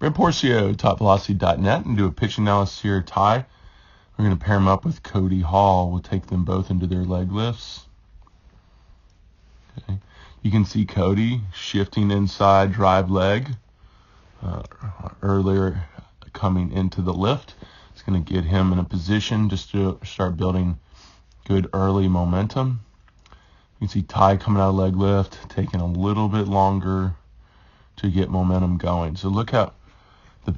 Brent Porcio, TopVelocity.net, and do a pitch analysis here at Ty. We're going to pair him up with Cody Hall. We'll take them both into their leg lifts. Okay. You can see Cody shifting inside drive leg earlier, coming into the lift. It's going to get him in a position just to start building good early momentum. You can see Ty coming out of leg lift, taking a little bit longer to get momentum going. So look how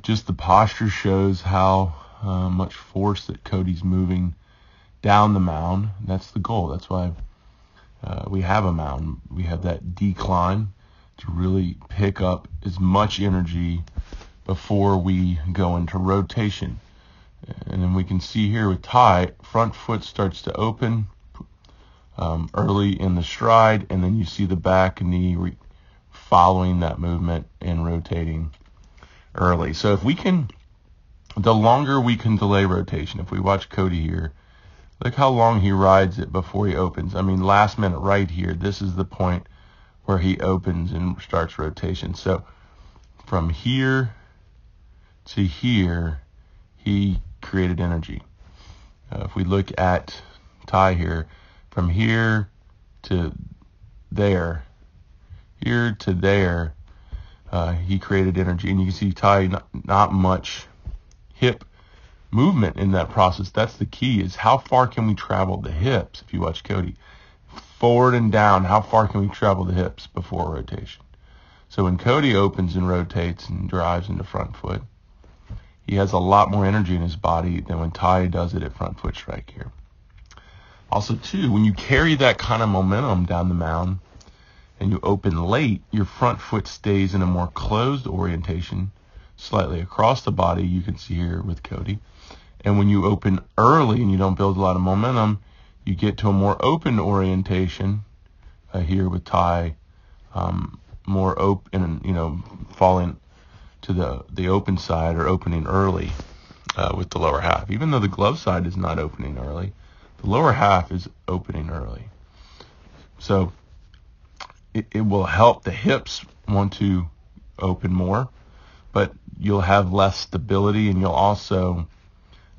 just the posture shows how much force that Cody's moving down the mound. That's the goal. That's why we have a mound. We have that decline to really pick up as much energy before we go into rotation. And then we can see here with Ty, front foot starts to open early in the stride, and then you see the back knee following that movement and rotating early. So if we can, the longer we can delay rotation, if we watch Cody here, look how long he rides it before he opens. I mean, last minute right here, this is the point where he opens and starts rotation. So from here to here, he created energy. If we look at Ty here, from here to there, here to there, he created energy. And you can see Ty, not much hip movement in that process. That's the key, is how far can we travel the hips. If you watch Cody, forward and down, how far can we travel the hips before rotation? So when Cody opens and rotates and drives into front foot, he has a lot more energy in his body than when Ty does it at front foot strike here. Also, too, when you carry that kind of momentum down the mound and you open late, your front foot stays in a more closed orientation, slightly across the body, you can see here with Cody. And when you open early and you don't build a lot of momentum, you get to a more open orientation here with Ty, more open, falling to the open side or opening early with the lower half. Even though the glove side is not opening early, the lower half is opening early. So it will help the hips want to open more, but you'll have less stability, and you'll also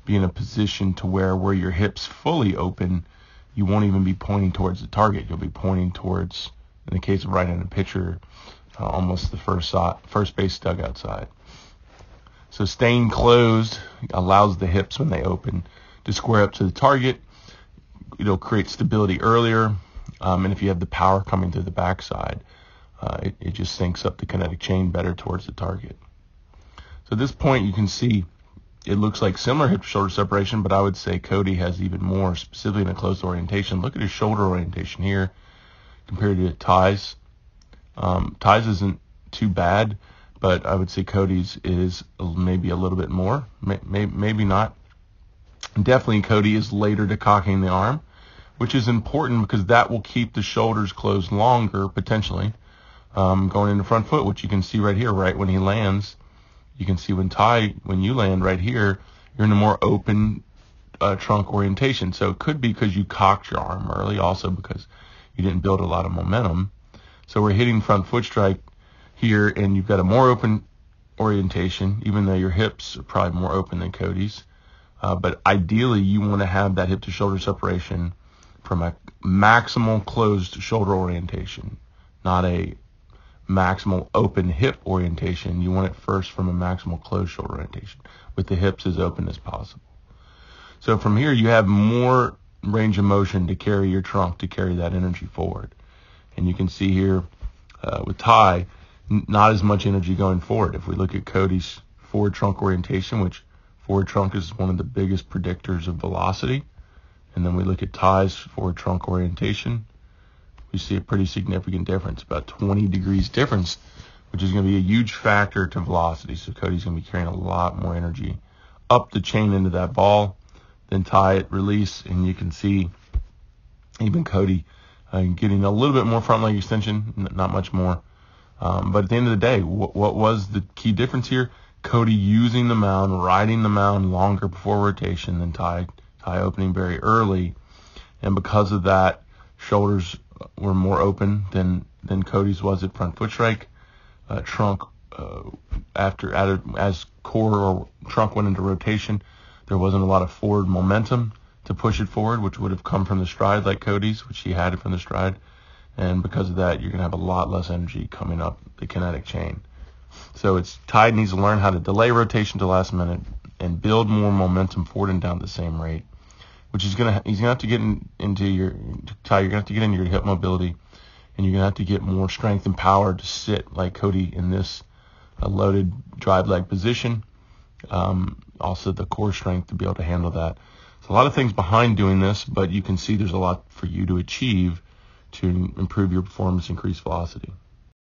be in a position to where your hips fully open, you won't even be pointing towards the target. You'll be pointing towards, in the case of right-handed pitcher, almost the first base dugout side. So staying closed allows the hips, when they open, to square up to the target. It'll create stability earlier, and if you have the power coming through the backside, it just syncs up the kinetic chain better towards the target. So at this point, you can see it looks like similar hip-to-shoulder separation, but I would say Cody has even more, specifically in a closed orientation. Look at his shoulder orientation here compared to Ty's. Ty's isn't too bad, but I would say Cody's is maybe a little bit more, maybe not. Definitely Cody is later to cocking the arm, which is important because that will keep the shoulders closed longer, potentially, going into front foot, which you can see right here, right when he lands. You can see when you land right here, you're in a more open trunk orientation. So it could be because you cocked your arm early, also because you didn't build a lot of momentum. So we're hitting front foot strike here, and you've got a more open orientation, even though your hips are probably more open than Cody's. But ideally, you want to have that hip-to-shoulder separation from a maximal closed shoulder orientation, not a maximal open hip orientation. You want it first from a maximal closed shoulder orientation, with the hips as open as possible. So from here, you have more range of motion to carry your trunk, to carry that energy forward. And you can see here with Ty, not as much energy going forward. If we look at Cody's forward trunk orientation, which forward trunk is one of the biggest predictors of velocity, and then we look at Ty's forward trunk orientation, we see a pretty significant difference, about 20 degrees difference, which is going to be a huge factor to velocity. So Cody's going to be carrying a lot more energy up the chain into that ball than Ty at release, and you can see even Cody getting a little bit more front leg extension, not much more. But at the end of the day, what was the key difference here? Cody using the mound, riding the mound longer before rotation than Ty opening very early. And because of that, shoulders were more open than Cody's was at front foot strike. Trunk as core or trunk went into rotation, there wasn't a lot of forward momentum to push it forward, which would have come from the stride like Cody's, which he had from the stride. And because of that, you're going to have a lot less energy coming up the kinetic chain. So Tide needs to learn how to delay rotation to the last minute and build more momentum forward and down at the same rate, which he's going to have to get into your Tide. You're going to have to get into your hip mobility, and you're going to have to get more strength and power to sit like Cody in this loaded drive leg position. Also the core strength to be able to handle that. So a lot of things behind doing this, but you can see there's a lot for you to achieve to improve your performance, increase velocity.